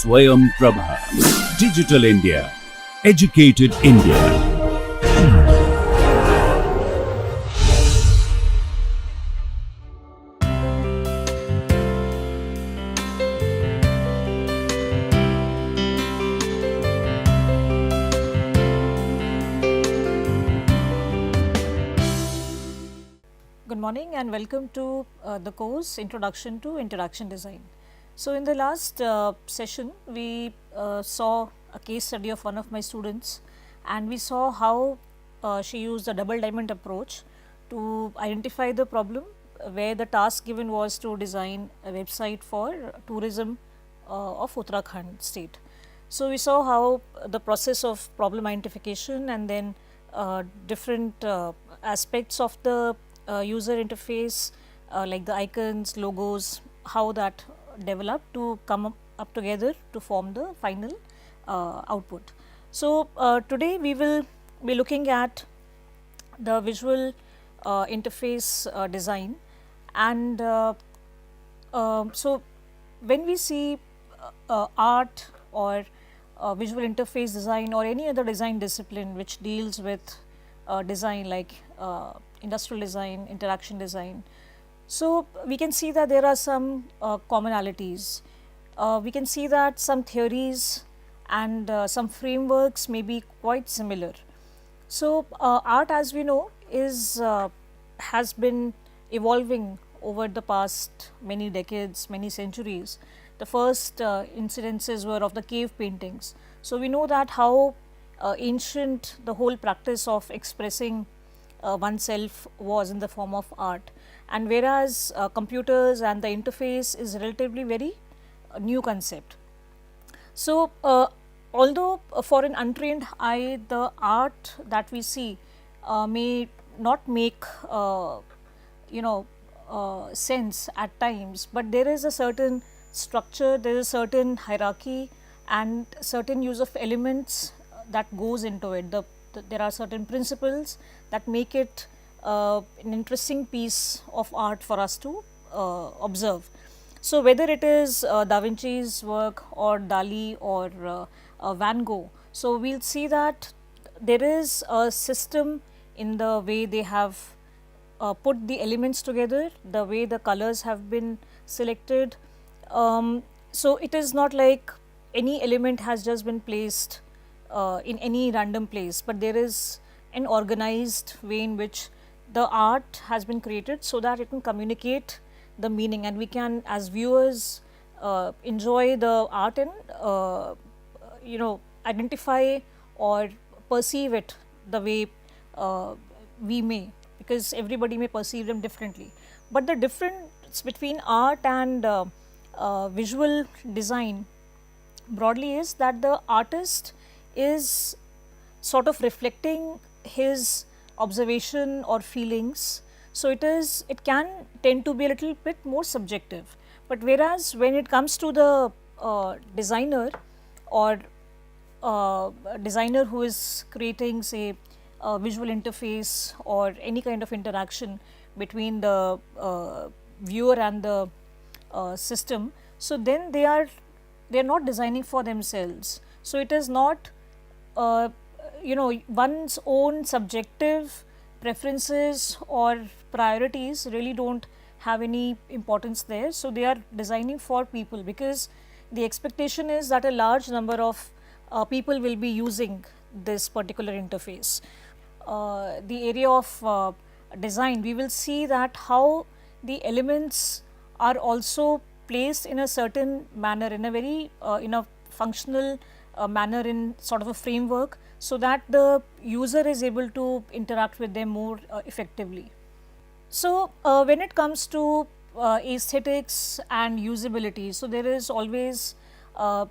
Swayam Prabha. Digital India. Educated India. Good morning and welcome to the course Introduction to Interaction Design. So, in the last session we saw a case study of one of my students, and we saw how she used a double diamond approach to identify the problem, where the task given was to design a website for tourism of Uttarakhand state. So, we saw how the process of problem identification and then different aspects of the user interface like the icons, logos, how that developed to come up together to form the final output. So, today we will be looking at the visual interface design, and so when we see art or visual interface design or any other design discipline which deals with design like industrial design, interaction design. So, we can see that there are some commonalities. We can see that some theories and some frameworks may be quite similar. So, art, as we know, is has been evolving over the past many decades, many centuries. The first incidences were of the cave paintings. So, we know that how ancient the whole practice of expressing oneself was in the form of art, and whereas computers and the interface is relatively very new concept. So, although for an untrained eye the art that we see may not make sense at times, but there is a certain structure, there is a certain hierarchy and certain use of elements that goes into it. There are certain principles that make it an interesting piece of art for us to observe. So, whether it is Da Vinci's work or Dali or Van Gogh, so we will see that there is a system in the way they have put the elements together, the way the colors have been selected. So, it is not like any element has just been placed in any random place, but there is an organized way in which the art has been created so that it can communicate the meaning, and we can as viewers enjoy the art and identify or perceive it the way we may, because everybody may perceive them differently. But the difference between art and visual design broadly is that the artist is sort of reflecting his observation or feelings. So, it can tend to be a little bit more subjective, but whereas when it comes to the designer or designer who is creating say a visual interface or any kind of interaction between the viewer and the system, so then they are not designing for themselves. So, it is not one's own subjective preferences or priorities really do not have any importance there. So, they are designing for people, because the expectation is that a large number of people will be using this particular interface. The area of design, we will see that how the elements are also placed in a certain manner, in a very in a functional manner, in sort of a framework, so that the user is able to interact with them more effectively. So, when it comes to aesthetics and usability, so there is always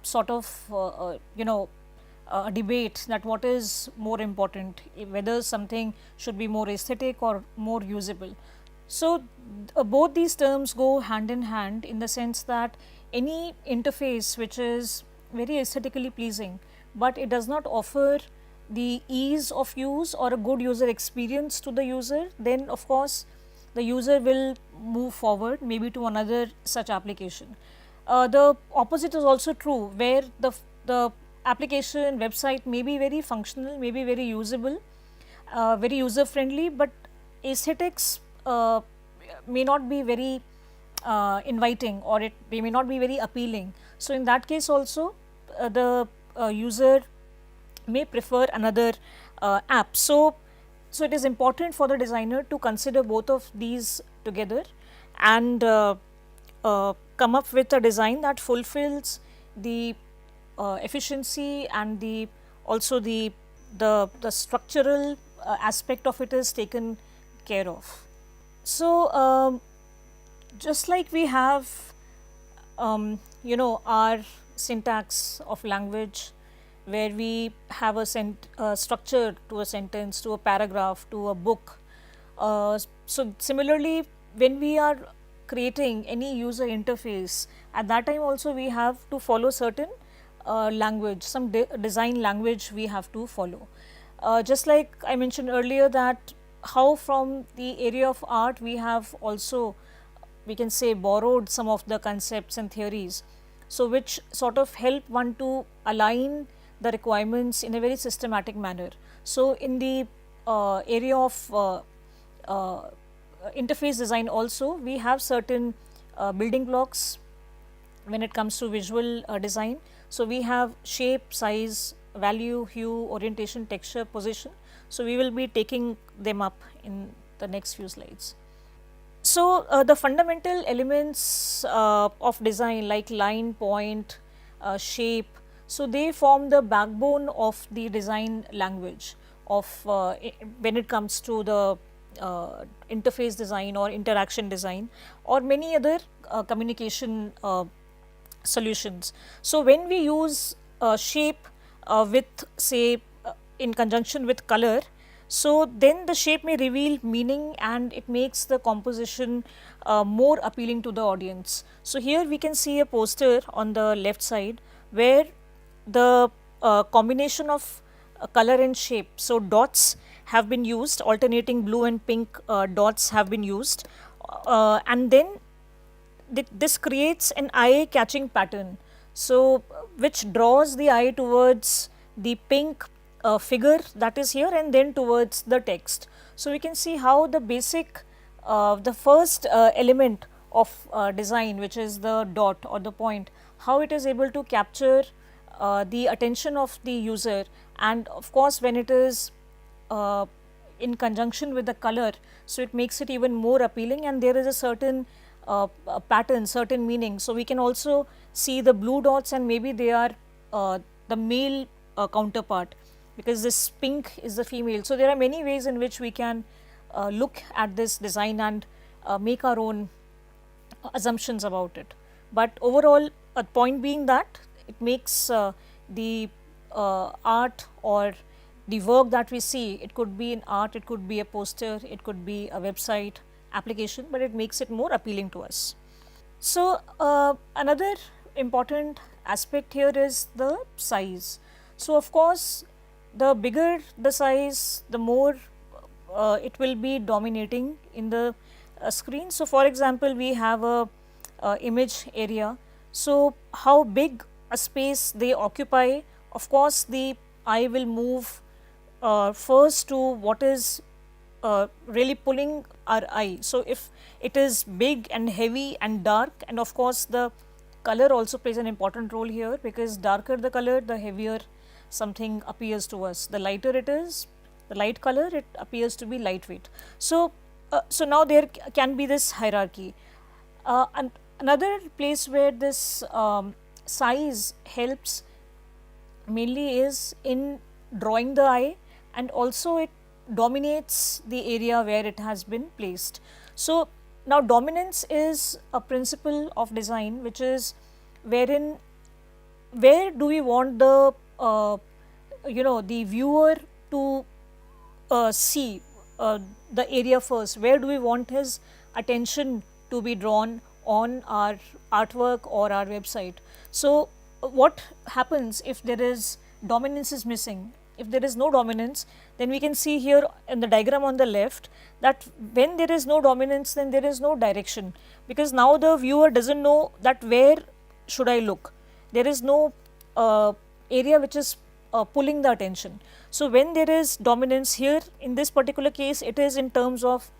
sort of a debate that what is more important, whether something should be more aesthetic or more usable. So, both these terms go hand in hand, in the sense that any interface which is very aesthetically pleasing, but it does not offer the ease of use or a good user experience to the user, then of course the user will move forward maybe to another such application. the opposite is also true, where the application website may be very functional, may be very usable, very user friendly, but aesthetics may not be very inviting, or they may not be very appealing. So in that case also the user may prefer another app. So it is important for the designer to consider both of these together and come up with a design that fulfills the efficiency and the also the structural aspect of it is taken care of. So just like we have our syntax of language, where we have a structure to a sentence, to a paragraph, to a book. So similarly, when we are creating any user interface, at that time also we have to follow certain language, some design language we have to follow. Just like I mentioned earlier, that how from the area of art we have also, we can say, borrowed some of the concepts and theories, so which sort of help one to align the requirements in a very systematic manner. So in the area of interface design also, we have certain building blocks when it comes to visual design. So we have shape, size, value, hue, orientation, texture, position. So we will be taking them up in the next few slides. So the fundamental elements of design, like line, point, shape, so they form the backbone of the design language of when it comes to the interface design or interaction design, or many other communication solutions. So when we use shape with, say, in conjunction with color, so then the shape may reveal meaning and it makes the composition more appealing to the audience. So here we can see a poster on the left side where the combination of color and shape, so dots have been used, alternating blue and pink dots have been used, and then this creates an eye catching pattern, so which draws the eye towards the pink figure that is here and then towards the text. So we can see how the basic the first element of design, which is the dot or the point, how it is able to capture the attention of the user, and of course when it is in conjunction with the color, so it makes it even more appealing, and there is a certain pattern, certain meaning. So we can also see the blue dots, and maybe they are the male counterpart, because this pink is the female. So there are many ways in which we can look at this design and make our own assumptions about it. But overall, a point being that it makes the art or the work that we see, it could be in art, it could be a poster, it could be a website application, but it makes it more appealing to us. So another important aspect here is the size. So of course, the bigger the size, the more it will be dominating in the screen. So for example, we have a image area. So how big a space they occupy, of course the eye will move first to what is really pulling our eye. So if it is big and heavy and dark, and of course the color also plays an important role here, because darker the color, the heavier something appears to us. The lighter it is, the light color, it appears to be lightweight. So so now there can be this hierarchy. And another place where this size helps mainly is in drawing the eye, and also it dominates the area where it has been placed. So now dominance is a principle of design, which is wherein where do we want the the viewer to see the area first, where do we want his attention to be drawn on our artwork or our website. So what happens if there is dominance is missing? If there is no dominance, then we can see here in the diagram on the left that when there is no dominance, then there is no direction, because now the viewer doesn't know that where should I look? There is no area which is pulling the attention. So when there is dominance here, in this particular case, it is in terms of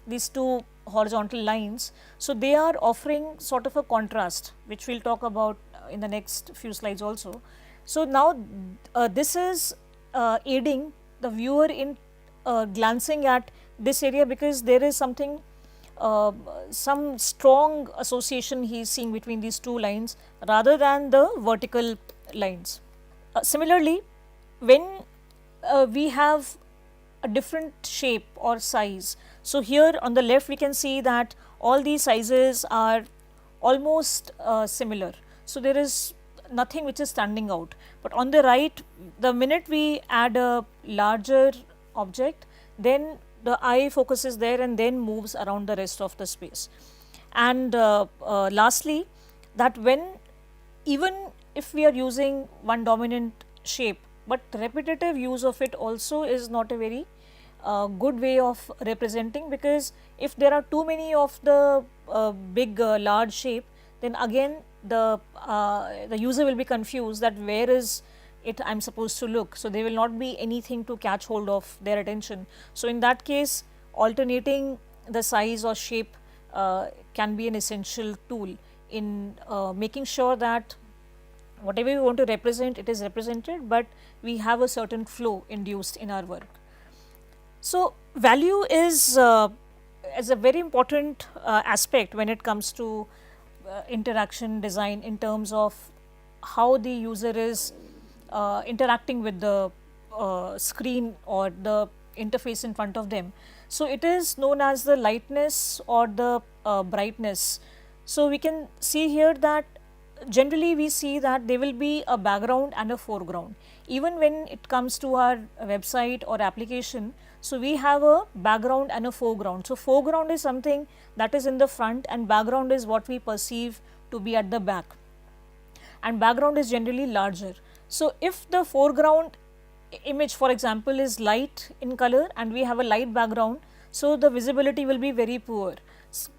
these two horizontal lines. So they are offering sort of a contrast, which we'll talk about in the next few slides also. So now this is aiding the viewer in glancing at this area, because there is something, some strong association he is seeing between these two lines rather than the vertical lines. Similarly, when we have a different shape or size, so here on the left we can see that all these sizes are almost similar. So there is nothing which is standing out. But on the right, the minute we add a larger object, then the eye focuses there and then moves around the rest of the space. And lastly, that when, even if we are using one dominant shape, but repetitive use of it also is not a very good way of representing, because if there are too many of the big large shape, then again the user will be confused that where is it I am supposed to look. So there will not be anything to catch hold of their attention. So in that case, alternating the size or shape can be an essential tool in making sure that whatever we want to represent, it is represented, but we have a certain flow induced in our work. So value is a very important aspect when it comes to interaction design, in terms of how the user is interacting with the screen or the interface in front of them. So it is known as the lightness or the brightness. So we can see here that generally we see that there will be a background and a foreground. Even when it comes to our website or application, so we have a background and a foreground. So foreground is something that is in the front, and background is what we perceive to be at the back, and background is generally larger. So if the foreground image, for example, is light in color and we have a light background, so the visibility will be very poor.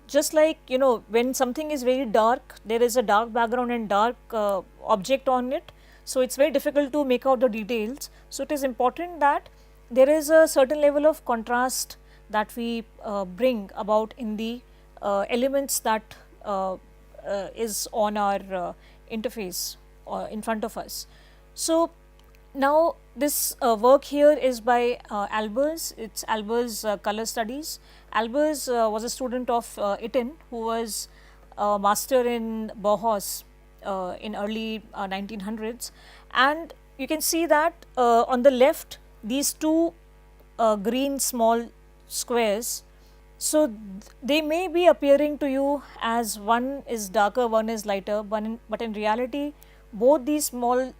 Just like, you know, when something is very dark, there is a dark background and dark object on it, so it's very difficult to make out the details. So it is important that there is a certain level of contrast that we bring about in the elements that is on our interface in front of us. So now this work here is by Albers. It's Albers Color Studies. Albers was a student of Itten, who was a master in Bauhaus in early 1900s, and you can see that on the left, these two green small squares, so they may be appearing to you as one is darker, one is lighter, but in reality both these small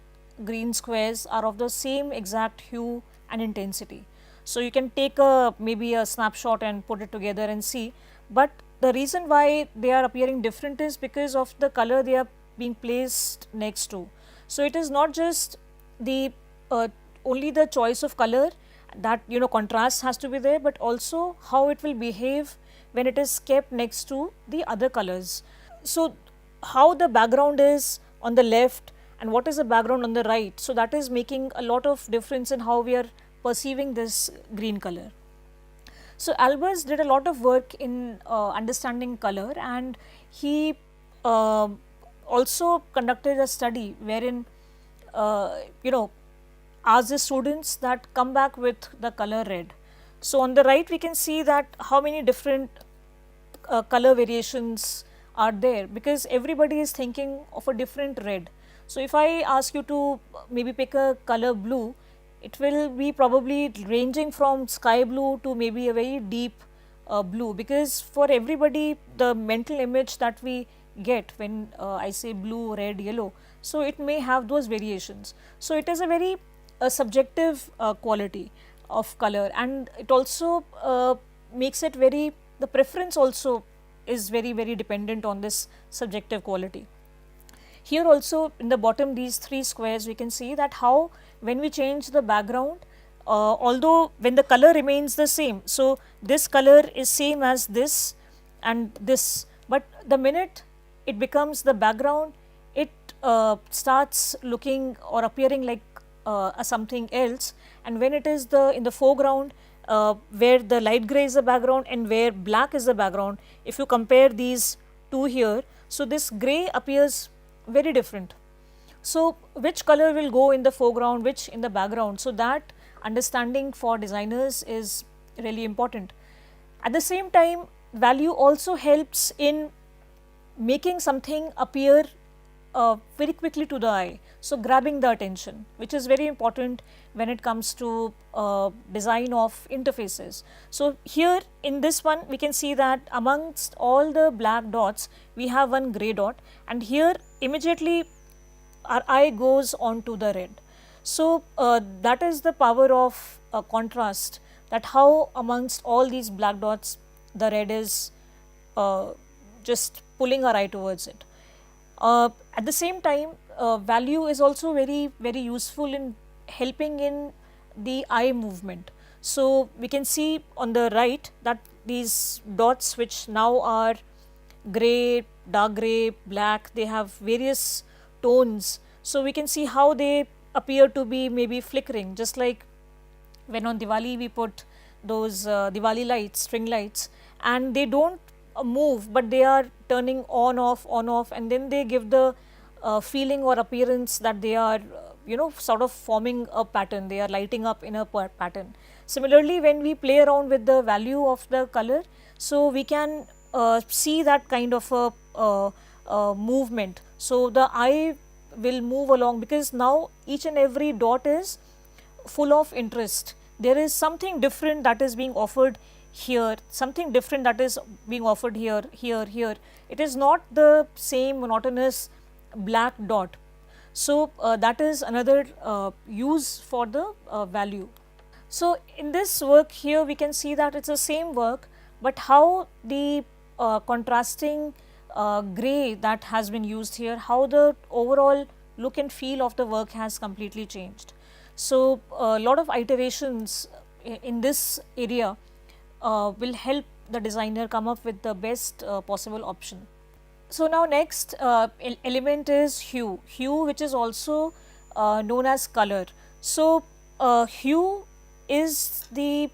green squares are of the same exact hue and intensity. So you can take maybe a snapshot and put it together and see, but the reason why they are appearing different is because of the color they are being placed next to. So it is not just the only the choice of color that, you know, contrast has to be there, but also how it will behave when it is kept next to the other colors. So how the background is on the left and what is the background on the right, so that is making a lot of difference in how we are perceiving this green color. So Albers did a lot of work in understanding color, and he also conducted a study wherein you know, asked the students that come back with the color red. So on the right we can see that how many different color variations are there, because everybody is thinking of a different red. So if I ask you to maybe pick a color blue, it will be probably ranging from sky blue to maybe a very deep blue, because for everybody the mental image that we get when I say blue, red, yellow, so it may have those variations. So it is a very subjective quality of color, and it also makes it very, the preference also is very dependent on this subjective quality. Here also in the bottom, these three squares, we can see that how when we change the background, although when the color remains the same, so this color is same as this and this, but the minute it becomes the background, it starts looking or appearing like something else, and when it is in the foreground, where the light gray is the background and where black is the background, if you compare these two here, so this gray appears very different. So which color will go in the foreground, which in the background, so that understanding for designers is really important. At the same time, value also helps in making something appear very quickly to the eye, so grabbing the attention, which is very important when it comes to design of interfaces. So here in this one we can see that amongst all the black dots we have one gray dot, and here immediately our eye goes on to the red. So that is the power of contrast, that how amongst all these black dots the red is just pulling our eye towards it. At the same time, value is also very useful in helping in the eye movement. So we can see on the right that these dots, which now are gray, dark gray, black, they have various tones. So we can see how they appear to be maybe flickering, just like when on Diwali we put those Diwali lights, string lights, and they don't move, but they are turning on off, and then they give the feeling or appearance that they are sort of forming a pattern, they are lighting up in a pattern. Similarly, when we play around with the value of the color, so we can see that kind of a movement. So the eye will move along, because now each and every dot is full of interest. There is something different that is being offered here, something different that is being offered here. It is not the same monotonous black dot. So that is another use for the value. So in this work here we can see that it's the same work, but how the contrasting gray that has been used here, how the overall look and feel of the work has completely changed. So a lot of iterations in this area will help the designer come up with the best possible option. So now next element is hue, which is also known as color. So hue is the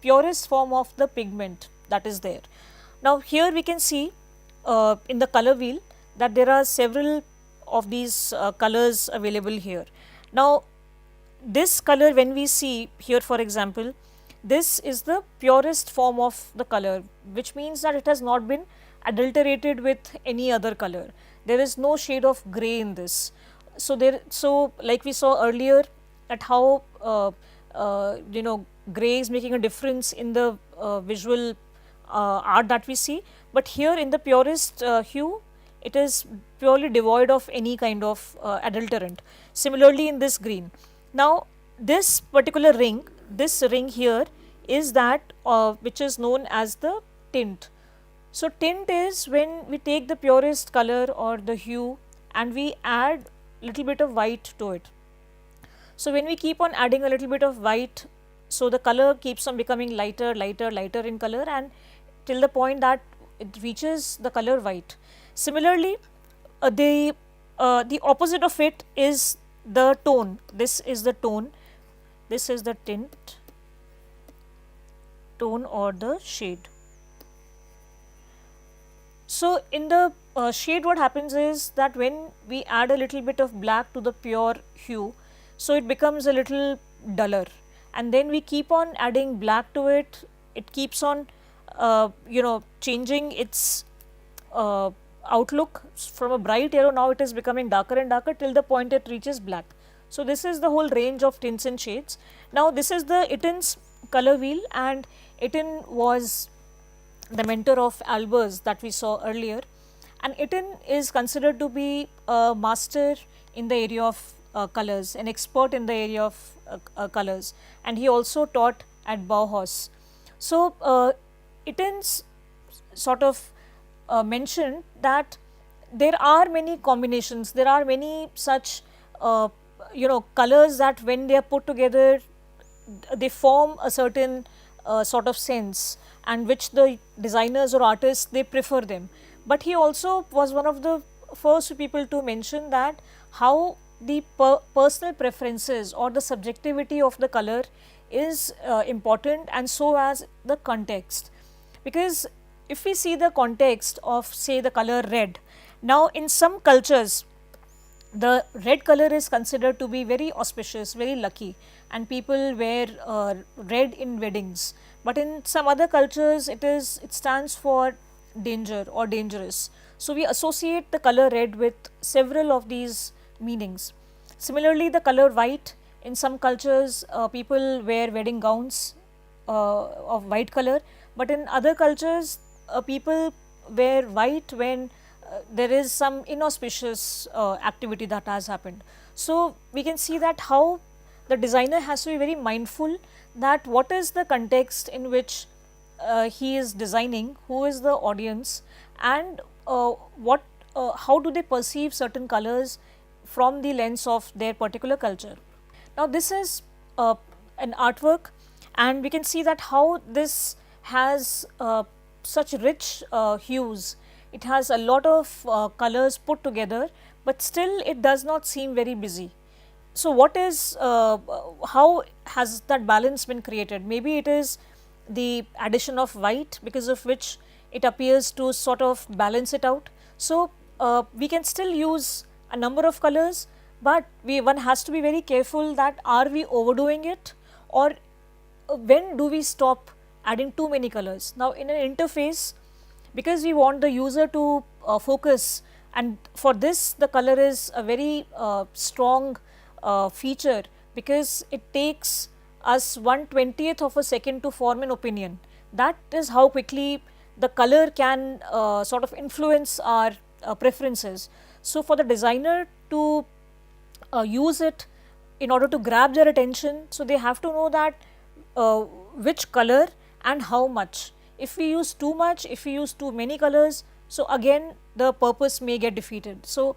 purest form of the pigment that is there. Now here we can see in the color wheel that there are several of these colors available here. Now this color, when we see here, for example, this is the purest form of the color, which means that it has not been adulterated with any other color. There is no shade of gray in this. So like we saw earlier at how gray is making a difference in the visual art that we see, but here in the purest hue, it is purely devoid of any kind of adulterant. Similarly in this green. Now this particular ring, this ring here is that which is known as the tint. So tint is when we take the purest color or the hue and we add little bit of white to it. So when we keep on adding a little bit of white, so the color keeps on becoming lighter in color, and till the point that it reaches the color white. Similarly, the opposite of it is the tone. This is the tone, this is the tint, tone or the shade. So in the shade, what happens is that when we add a little bit of black to the pure hue, so it becomes a little duller, and then we keep on adding black to it, it keeps on changing its outlook from a bright yellow, now it is becoming darker and darker till the point it reaches black. So this is the whole range of tints and shades. Now this is the Itten's color wheel, and Itten was the mentor of Albers that we saw earlier, and Itten is considered to be a master in the area of colors, an expert in the area of colors, and he also taught at Bauhaus. So Itten's sort of mentioned that there are many combinations, there are many such colors that when they are put together they form a certain sort of sense, and which the designers or artists they prefer them. But he also was one of the first people to mention that how the personal preferences or the subjectivity of the color is important, and so as the context. Because if we see the context of, say, the color red, now in some cultures the red color is considered to be very auspicious, very lucky, and people wear red in weddings. But in some other cultures it stands for danger or dangerous. So we associate the color red with several of these meanings. Similarly, the color white, in some cultures people wear wedding gowns of white color, but in other cultures people wear white when there is some inauspicious activity that has happened. So we can see that how the designer has to be very mindful that what is the context in which he is designing, who is the audience, and how do they perceive certain colors from the lens of their particular culture. Now this is an artwork, and we can see that how this has such rich hues. It has a lot of colors put together, but still it does not seem very busy. So what is, how has that balance been created? Maybe it is the addition of white, because of which it appears to sort of balance it out. So we can still use a number of colors, but one has to be very careful that are we overdoing it, or when do we stop adding too many colors. Now in an interface, because we want the user to focus, and for this the color is a very strong feature, because it takes us 1/20th of a second to form an opinion. That is how quickly the color can sort of influence our preferences. So for the designer to use it in order to grab their attention, so they have to know that which color and how much. If we use too much, if we use too many colors, so again the purpose may get defeated. So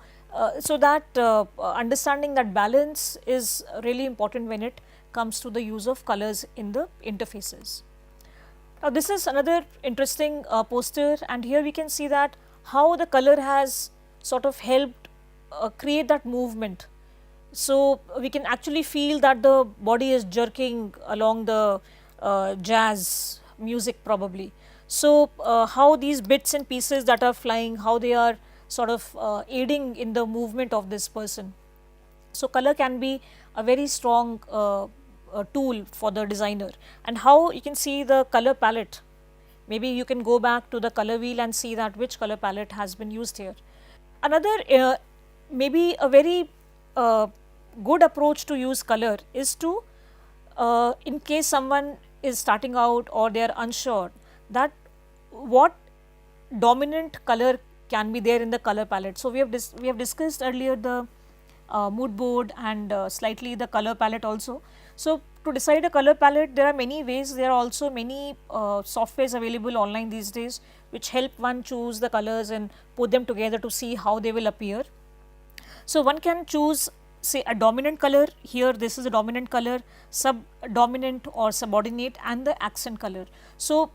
that understanding that balance is really important when it comes to the use of colors in the interfaces. Now this is another interesting poster, and here we can see that how the color has sort of helped create that movement. So we can actually feel that the body is jerking along the jazz music probably. So how these bits and pieces that are flying, how they are sort of aiding in the movement of this person. So color can be a very strong tool for the designer. And how you can see the color palette, maybe you can go back to the color wheel and see that which color palette has been used here. Another maybe a very good approach to use color is to, in case someone is starting out or they are unsure that what dominant color can be there in the color palette. So we have discussed earlier the mood board and slightly the color palette also. So to decide a color palette, there are many ways. There are also many softwares available online these days which help one choose the colors and put them together to see how they will appear. So one can choose, say, a dominant color. Here this is a dominant color, subdominant or subordinate, and the accent color. So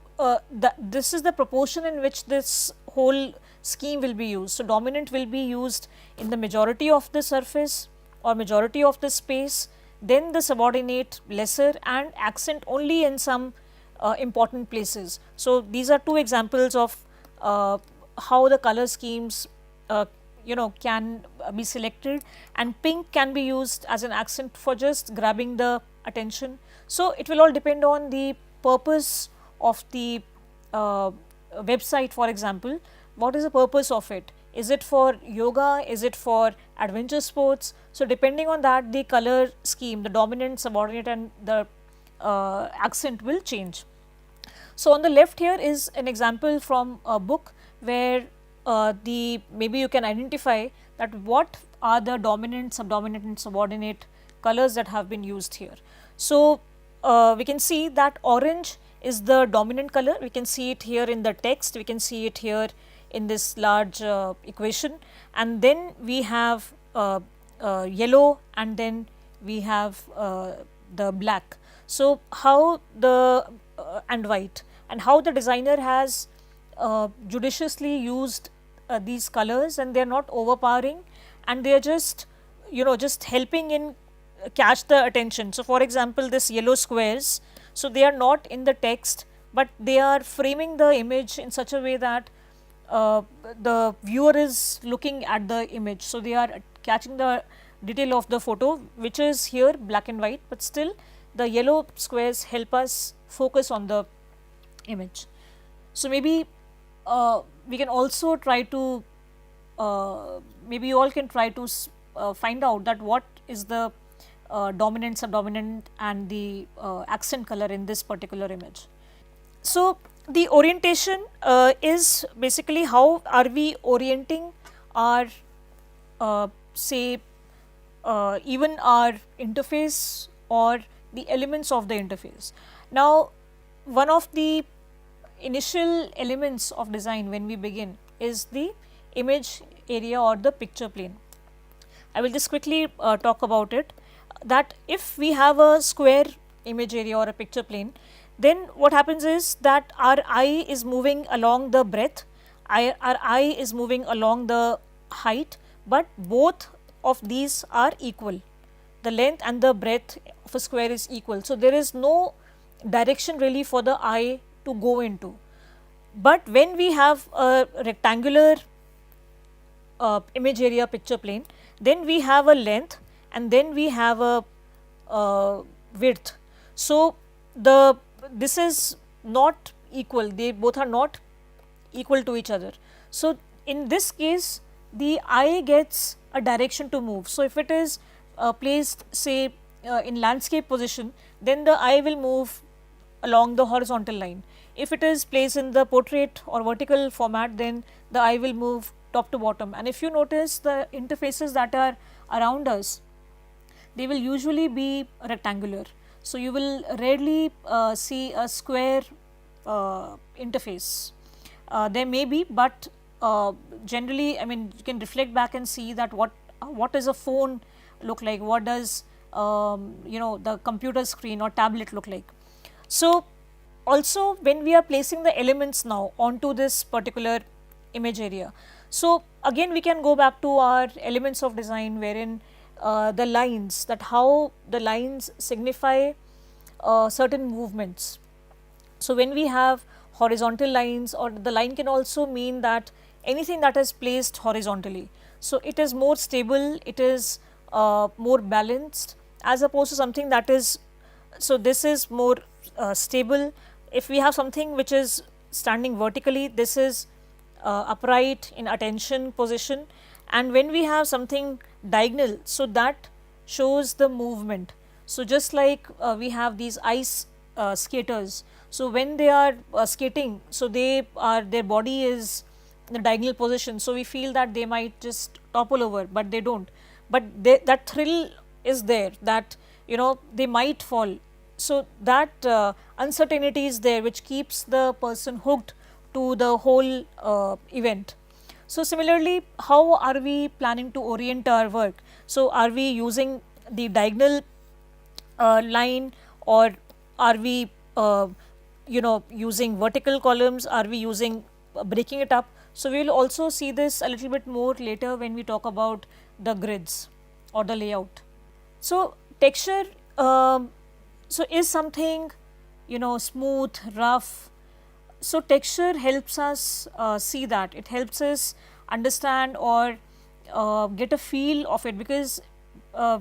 this is the proportion in which this whole scheme will be used. So dominant will be used in the majority of the surface or majority of the space, then the subordinate lesser, and accent only in some important places. So these are two examples of how the color schemes can be selected, and pink can be used as an accent for just grabbing the attention. So it will all depend on the purpose of the website. For example, what is the purpose of it? Is it for yoga? Is it for adventure sports? So depending on that, the color scheme, the dominant, subordinate, and the accent will change. So on the left here is an example from a book where maybe you can identify that what are the dominant, subdominant, and subordinate colors that have been used here. So we can see that orange is the dominant color. We can see it here in the text, we can see it here in this large equation, and then we have yellow, and then we have the black. So how the and white, and how the designer has judiciously used these colors, and they are not overpowering, and they are just, just helping in catch the attention. So, for example, this yellow squares, so they are not in the text, but they are framing the image in such a way that the viewer is looking at the image. So, they are catching the detail of the photo, which is here black and white, but still the yellow squares help us focus on the image. So, maybe we can also try to maybe you all can try to find out that what is the dominant, subdominant and the accent color in this particular image. So, the orientation is basically how are we orienting our say even our interface or the elements of the interface. Now, one of the initial elements of design when we begin is the image area or the picture plane. I will just quickly talk about it, that if we have a square image area or a picture plane, then what happens is that our eye is moving along the breadth, our eye is moving along the height, but both of these are equal. The length and the breadth of a square is equal. So, there is no direction really for the eye to go into. But when we have a rectangular image area picture plane, then we have a length and then we have a width. So, this is not equal, they both are not equal to each other. So, in this case the eye gets a direction to move. So, if it is placed say in landscape position, then the eye will move along the horizontal line. If it is placed in the portrait or vertical format, then the eye will move top to bottom. And if you notice the interfaces that are around us, they will usually be rectangular. So, you will rarely see a square interface. There may be, but generally, I mean, you can reflect back and see that what does a phone look like, what does the computer screen or tablet look like. So, also when we are placing the elements now onto this particular image area, so again we can go back to our elements of design, wherein the lines, that how the lines signify certain movements. So, when we have horizontal lines, or the line can also mean that anything that is placed horizontally. So, it is more stable, it is more balanced as opposed to something that is, so this is more stable. If we have something which is standing vertically, this is upright in attention position, and when we have something diagonal, so that shows the movement. So, just like we have these ice skaters, so when they are skating, so their body is in the diagonal position, so we feel that they might just topple over, but they do not, but that thrill is there, that they might fall. So, that uncertainty is there, which keeps the person hooked to the whole event. So, similarly, how are we planning to orient our work? So, are we using the diagonal line, or are we using vertical columns, are we using breaking it up? So, we will also see this a little bit more later when we talk about the grids or the layout. So, texture is something smooth, rough. So, texture helps us see that, it helps us understand or get a feel of it, because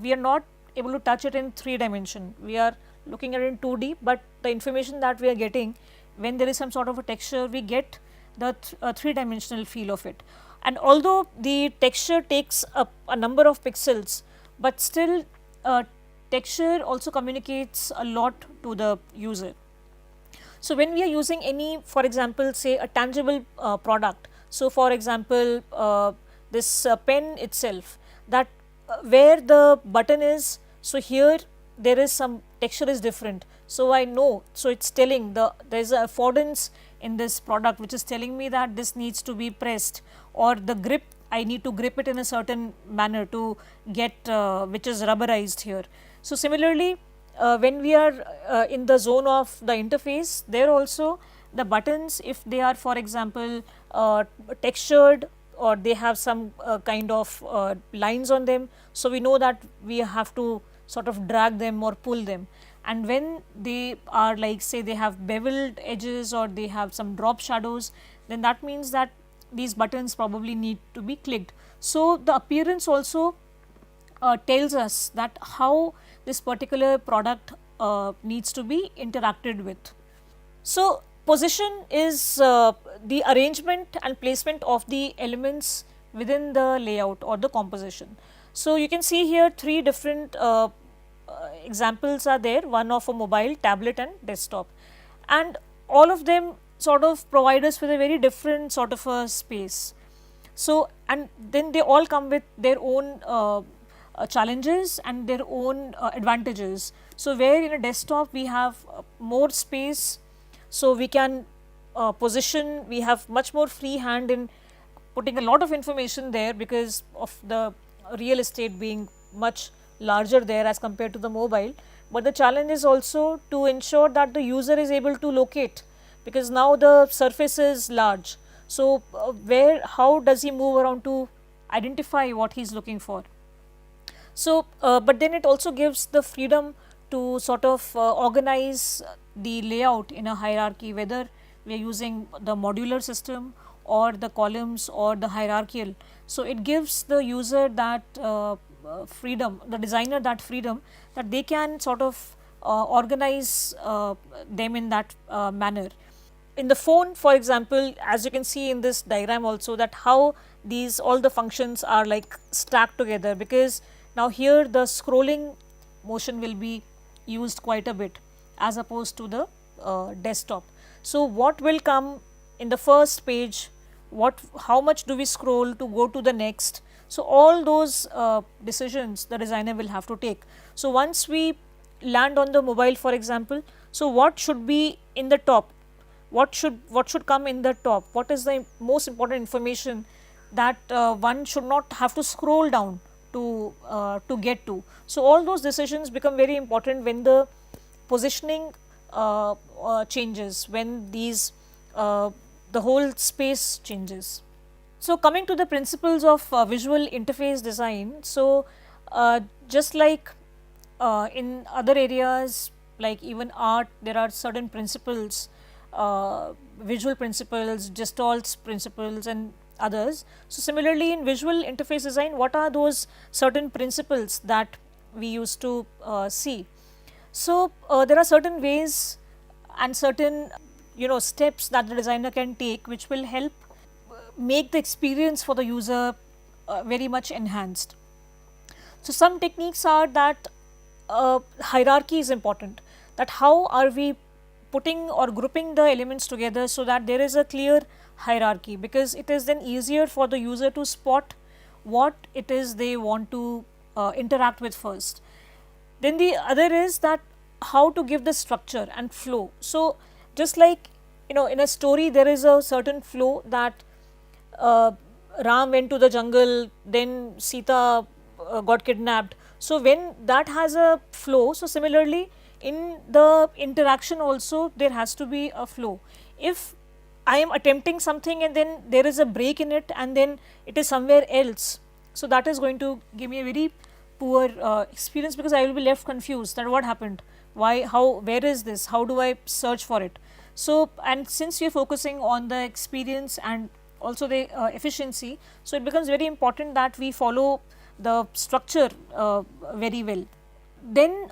we are not able to touch it in 3 dimension, we are looking at it in 2D, but the information that we are getting when there is some sort of a texture, we get the 3 dimensional feel of it. And although the texture takes a number of pixels, but still texture also communicates a lot to the user. So, when we are using any, for example, say a tangible product, so for example, this pen itself, that where the button is, so here there is some texture is different. So, I know, so it is telling there is a affordance in this product which is telling me that this needs to be pressed, or the grip, I need to grip it in a certain manner to get which is rubberized here. So, similarly, when we are in the zone of the interface, there also the buttons, if they are for example textured or they have some kind of lines on them. So we know that we have to sort of drag them or pull them. And when they are like, say they have beveled edges or they have some drop shadows, then that means that these buttons probably need to be clicked. So the appearance also tells us that how this particular product needs to be interacted with. So position is the arrangement and placement of the elements within the layout or the composition. So you can see here three different examples are there, one of a mobile, tablet and desktop, and all of them sort of provide us with a very different sort of a space. So and then they all come with their own challenges and their own advantages. So where in a desktop we have more space, so we can position, we have much more free hand in putting a lot of information there because of the real estate being much larger there as compared to the mobile. But the challenge is also to ensure that the user is able to locate, because now the surface is large. So how does he move around to identify what he is looking for? So but then it also gives the freedom to sort of organize the layout in a hierarchy, whether we are using the modular system or the columns or the hierarchical. So it gives the user that freedom, the designer that freedom, that they can sort of organize them in that manner. In the phone, for example, as you can see in this diagram also, that how these all the functions are like stacked together, because now here the scrolling motion will be used quite a bit as opposed to the desktop. So what will come in the first page, how much do we scroll to go to the next? So all those decisions the designer will have to take. So once we land on the mobile, for example, so what should be in the top? What should come in the top? What is the most important information that one should not have to scroll down to get to? So all those decisions become very important when the positioning changes, when these the whole space changes. So coming to the principles of visual interface design, so just like in other areas like even art, there are certain principles, visual principles, Gestalt principles and others. So similarly in visual interface design, what are those certain principles that we used to see? So there are certain ways and certain steps that the designer can take which will help make the experience for the user very much enhanced. So some techniques are that hierarchy is important, that how are we putting or grouping the elements together so that there is a clear hierarchy, because it is then easier for the user to spot what it is they want to interact with first. Then the other is that how to give the structure and flow. So just like in a story there is a certain flow, that Ram went to the jungle, then Sita got kidnapped. So when that has a flow, so similarly in the interaction also there has to be a flow. If I am attempting something and then there is a break in it and then it is somewhere else, so that is going to give me a very poor experience, because I will be left confused that what happened, why, how, where is this, how do I search for it? So and since we are focusing on the experience and also the efficiency, so it becomes very important that we follow the structure very well. Then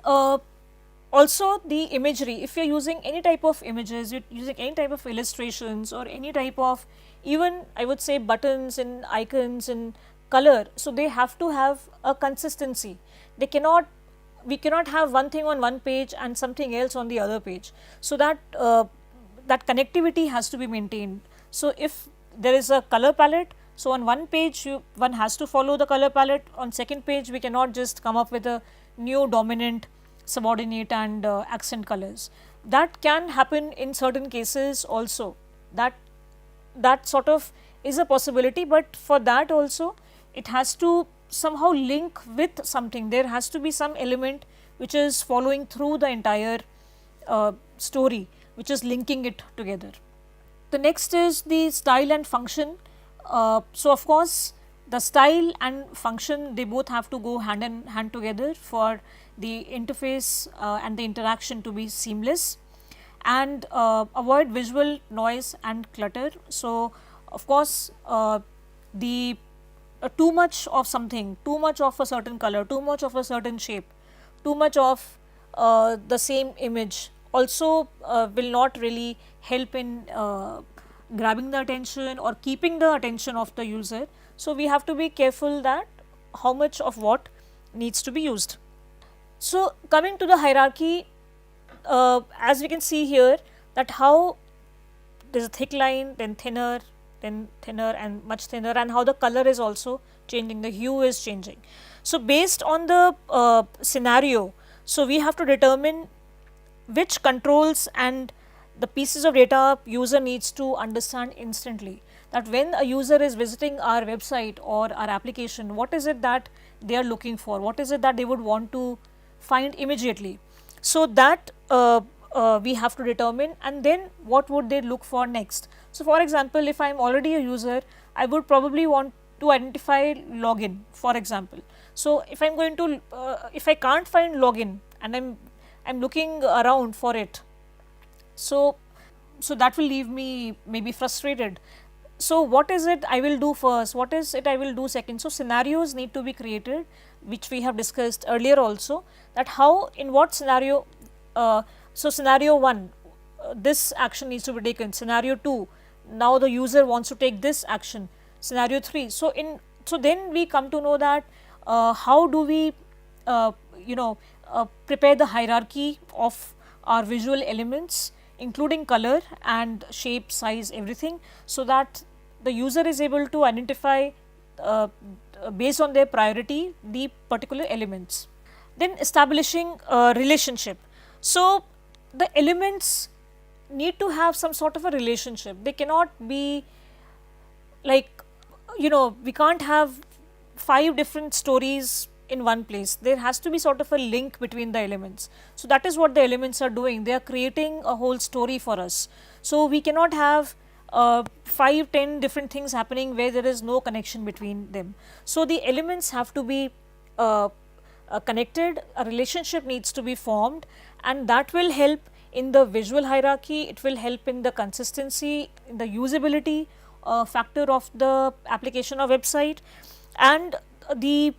also the imagery, if you are using any type of images, you are using any type of illustrations or any type of, even I would say buttons and icons and color, so they have to have a consistency. We cannot have one thing on one page and something else on the other page, so that that connectivity has to be maintained. So if there is a color palette, so on one page one has to follow the color palette, on second page we cannot just come up with a new dominant, subordinate and accent colors. That can happen in certain cases also, that sort of is a possibility, but for that also it has to somehow link with something. There has to be some element which is following through the entire story, which is linking it together. The next is the style and function. So of course the style and function, they both have to go hand in hand together for the interface and the interaction to be seamless, and avoid visual noise and clutter. So of course the too much of something, too much of a certain color, too much of a certain shape, too much of the same image also will not really help in grabbing the attention or keeping the attention of the user. So we have to be careful that how much of what needs to be used. So coming to the hierarchy, as we can see here, that how there is a thick line, then thinner and much thinner, and how the color is also changing, the hue is changing. So based on the scenario, so we have to determine which controls and the pieces of data user needs to understand instantly, that when a user is visiting our website or our application, what is it that they are looking for, what is it that they would want to find immediately. So that we have to determine, and then what would they look for next. So for example, if I am already a user, I would probably want to identify login, for example. So if I am going to if I can't find login and I'm looking around for it, so that will leave me maybe frustrated. So what is it I will do first, what is it I will do second. So scenarios need to be created, which we have discussed earlier also, that how, in what scenario. So scenario 1, this action needs to be taken. Scenario 2, now the user wants to take this action. Scenario 3, so then we come to know that how do we prepare the hierarchy of our visual elements, including color and shape, size, everything, so that the user is able to identify based on their priority the particular elements. Then establishing a relationship. So the elements need to have some sort of a relationship. They cannot be like, we can't have 5 different stories in one place. There has to be sort of a link between the elements. So that is what the elements are doing. They are creating a whole story for us. So we cannot have 5-10 different things happening where there is no connection between them. So the elements have to be connected, a relationship needs to be formed, and that will help in the visual hierarchy, it will help in the consistency, in the usability factor of the application or website, and the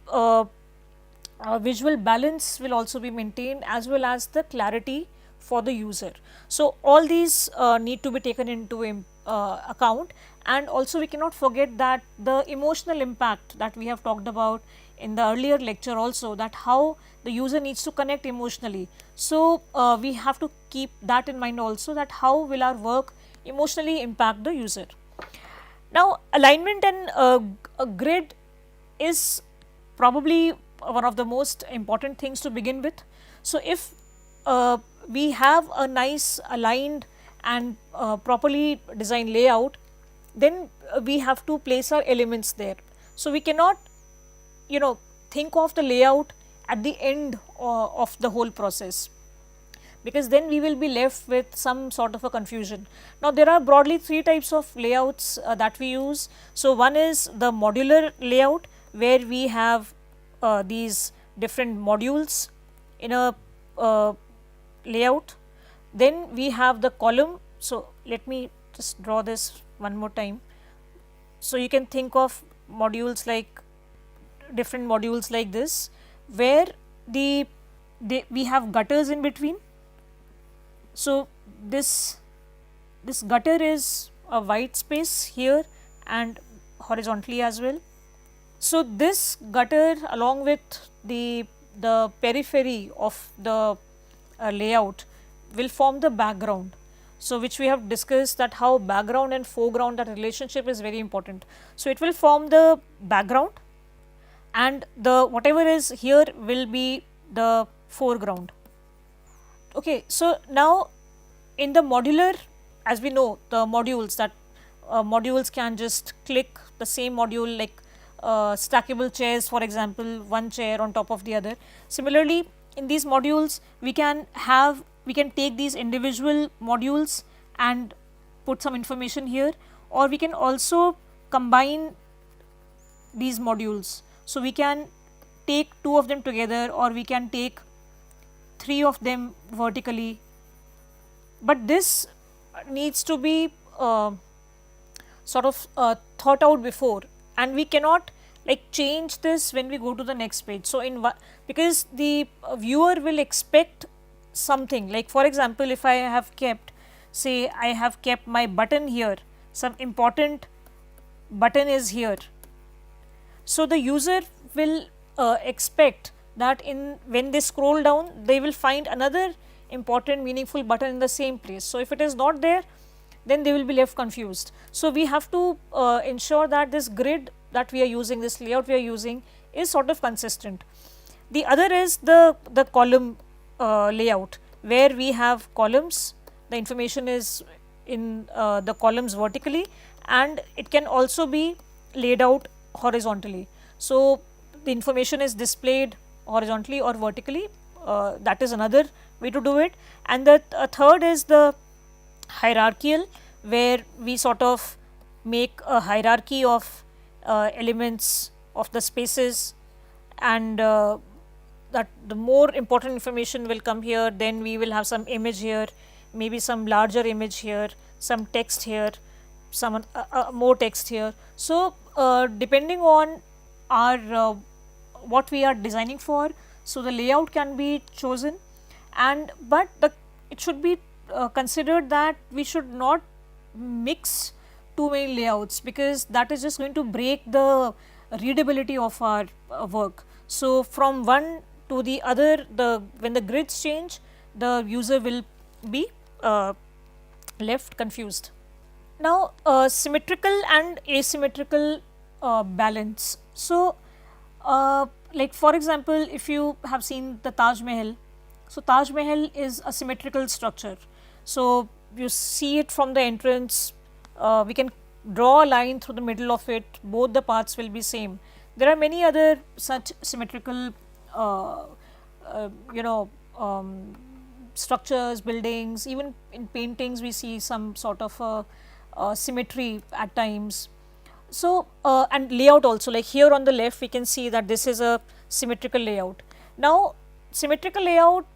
visual balance will also be maintained, as well as the clarity for the user. So all these need to be taken into account, and also we cannot forget that the emotional impact that we have talked about in the earlier lecture also, that how the user needs to connect emotionally. So we have to keep that in mind also, that how will our work emotionally impact the user. Now alignment and a grid is probably one of the most important things to begin with. So if we have a nice aligned and properly designed layout, then we have to place our elements there. So we cannot think of the layout at the end of the whole process, because then we will be left with some sort of a confusion. Now there are broadly 3 types of layouts that we use. So one is the modular layout, where we have these different modules in a layout. Then we have the column. So let me just draw this one more time. So you can think of modules like different modules like this, where we have gutters in between. So this gutter is a white space here and horizontally as well. So this gutter, along with the periphery of the layout, will form the background. So which we have discussed, that how background and foreground, that relationship is very important. So it will form the background, and the whatever is here will be the foreground. Okay, so now in the modular, as we know, the modules that modules can just click the same module, like stackable chairs, for example, one chair on top of the other. Similarly, in these modules we can take these individual modules and put some information here, or we can also combine these modules. So we can take 2 of them together, or we can take 3 of them vertically, but this needs to be sort of thought out before, and we cannot like change this when we go to the next page. So because the viewer will expect something, like for example, if I have kept, say I have kept my button here, some important button is here, so the user will expect that when they scroll down, they will find another important meaningful button in the same place. So if it is not there, then they will be left confused. So we have to ensure that this grid that we are using, this layout we are using, is sort of consistent. The other is the column layout, where we have columns, the information is in the columns vertically, and it can also be laid out horizontally. So the information is displayed horizontally or vertically, that is another way to do it. And the third is the hierarchical, where we sort of make a hierarchy of elements of the spaces, and that the more important information will come here, then we will have some image here, maybe some larger image here, some text here, some more text here. So depending on our what we are designing for, so the layout can be chosen, but it should be considered that we should not mix too many layouts, because that is just going to break the readability of our work. So from one to the other, when the grids change, the user will be left confused. Now symmetrical and asymmetrical balance. So like for example, if you have seen the Taj Mahal, so Taj Mahal is a symmetrical structure. So you see it from the entrance, we can draw a line through the middle of it, both the parts will be same. There are many other such symmetrical structures, buildings, even in paintings we see some sort of symmetry at times. So and layout also, like here on the left we can see that this is a symmetrical layout. Now symmetrical layout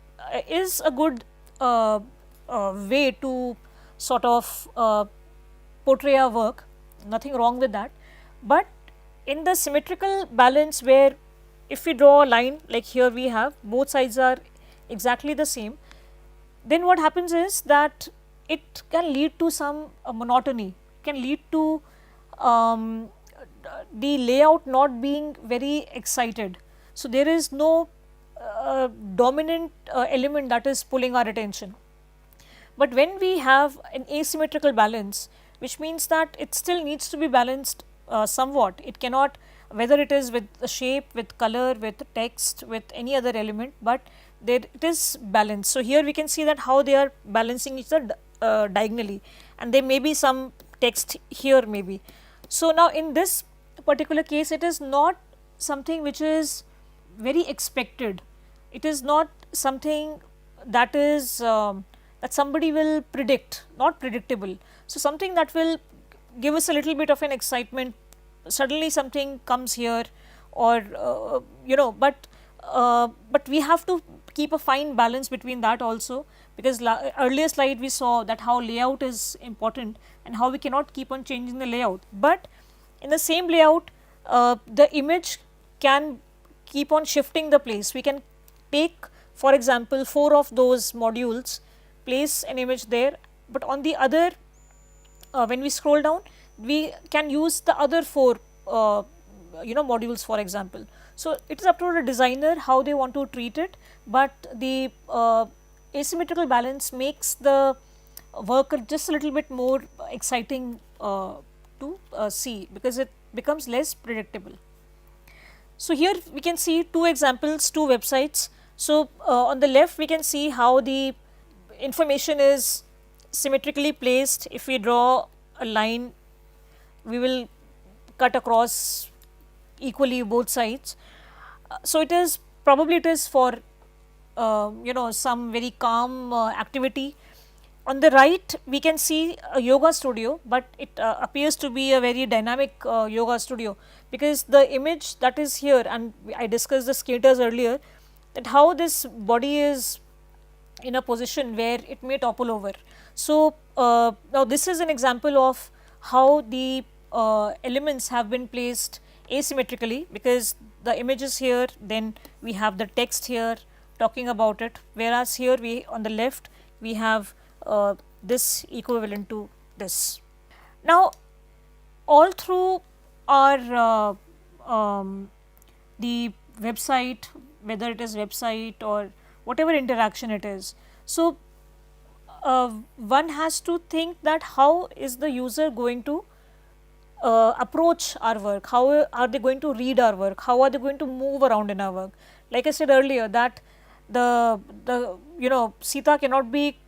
is a good way to sort of portray our work, nothing wrong with that. But in the symmetrical balance, where if we draw a line like here, we have both sides are exactly the same, then what happens is that it can lead to some monotony, can lead to the layout not being very excited. So there is no dominant element that is pulling our attention. But when we have an asymmetrical balance, which means that it still needs to be balanced somewhat, it cannot, whether it is with the shape, with color, with text, with any other element, but it is balanced. So here we can see that how they are balancing each other diagonally, and there may be some text here maybe. So now in this particular case, it is not something which is very expected, it is not something that is that somebody will predict, not predictable. So something that will give us a little bit of an excitement, suddenly something comes here, or but we have to keep a fine balance between that also, because earlier slide we saw that how layout is important and how we cannot keep on changing the layout. But in the same layout, the image can keep on shifting the place. We can take, for example, 4 of those modules, place an image there, but on the other, when we scroll down, we can use the other 4 modules, for example. So it is up to the designer how they want to treat it, but the asymmetrical balance makes the work just a little bit more exciting to see, because it becomes less predictable. So here we can see 2 examples, 2 websites. So on the left we can see how the information is symmetrically placed. If we draw a line, we will cut across equally both sides. So it is probably, it is for some very calm activity. on the right we can see a yoga studio, but it appears to be a very dynamic yoga studio, because the image that is here, and I discussed the skaters earlier, that how this body is in a position where it may topple over. So, now this is an example of how the elements have been placed asymmetrically, because the image is here, then we have the text here talking about it, whereas here we on the left we have this equivalent to this. Now, all through our the website, whether it is website or whatever interaction it is. So, one has to think that how is the user going to approach our work, how are they going to read our work, how are they going to move around in our work. Like I said earlier, that the Sita cannot be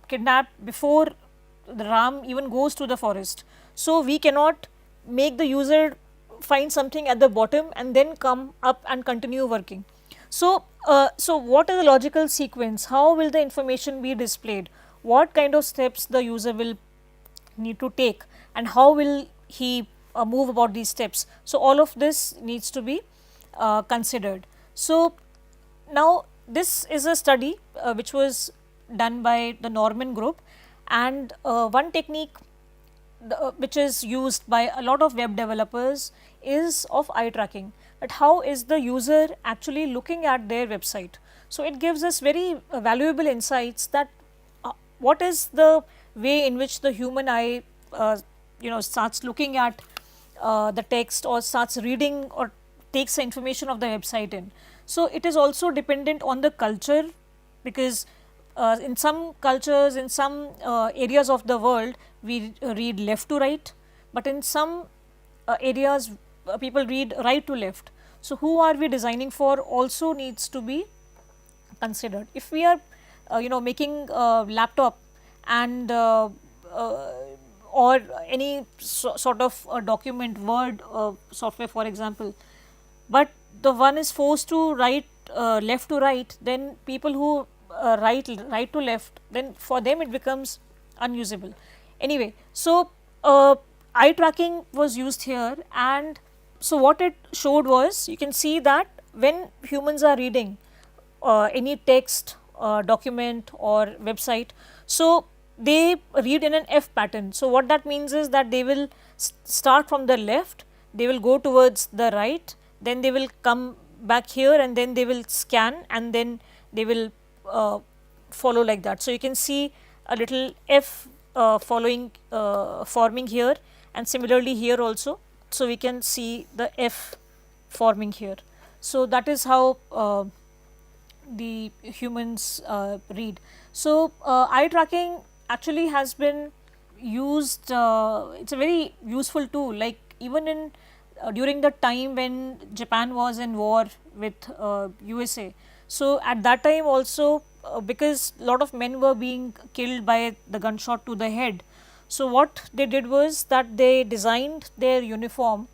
kidnapped before the Ram even goes to the forest. So, we cannot make the user find something at the bottom and then come up and continue working. So, so what is the logical sequence? How will the information be displayed? What kind of steps the user will need to take, and how will he move about these steps? So, all of this needs to be considered. So, now this is a study which was done by the Norman group, and one technique which is used by a lot of web developers is of eye tracking, but how is the user actually looking at their website. So, it gives us very valuable insights that what is the way in which the human eye starts looking at the text, or starts reading or takes the information of the website in. So, it is also dependent on the culture, because in some cultures, in some areas of the world, we read left to right, but in some areas people read right to left. So, who are we designing for also needs to be considered. If we are making a laptop and or any sort of a document, Word software for example, but the one is forced to write left to right, then people who write right to left, then for them it becomes unusable. Anyway, so eye tracking was used here, and so what it showed was, you can see that when humans are reading any text, document or website, so they read in an F pattern. So, what that means is that they will start from the left, they will go towards the right, then they will come back here, and then they will scan, and then they will follow like that. So, you can see a little F forming here, and similarly here also. So, we can see the F forming here. So, that is how the humans read. So, eye tracking actually has been used, it is a very useful tool, like even in during the time when Japan was in war with USA. So, at that time also, because lot of men were being killed by the gunshot to the head. So, what they did was that they designed their uniform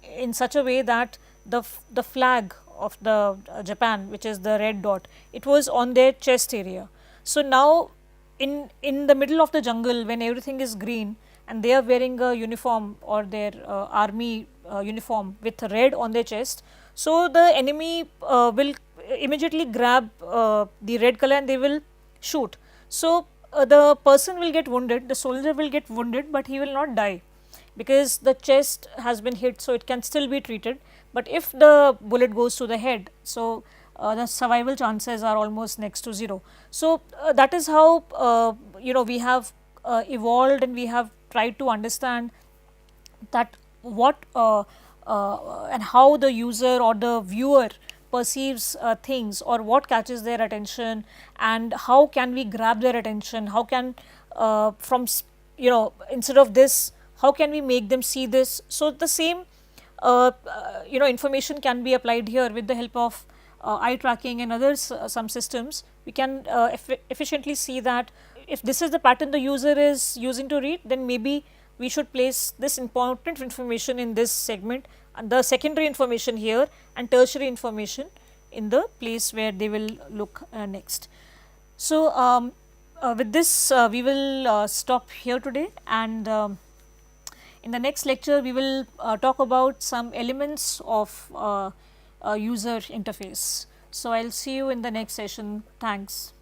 in such a way that the flag of the Japan, which is the red dot, it was on their chest area. So, now in the middle of the jungle, when everything is green and they are wearing a uniform or their army uniform with red on their chest, so the enemy will immediately grab the red color and they will shoot. So, the person will get wounded, the soldier will get wounded, but he will not die, because the chest has been hit, so it can still be treated. But if the bullet goes to the head, so the survival chances are almost next to 0. So, that is how we have evolved, and we have tried to understand that what and how the user or the viewer perceives things, or what catches their attention, and how can we grab their attention, how can from instead of this, how can we make them see this. So, the same information can be applied here with the help of eye tracking and others, some systems. We can efficiently see that if this is the pattern the user is using to read, then maybe we should place this important information in this segment, and the secondary information here, and tertiary information in the place where they will look next. So, With this, we will stop here today, and in the next lecture, we will talk about some elements of user interface. So, I will see you in the next session. Thanks.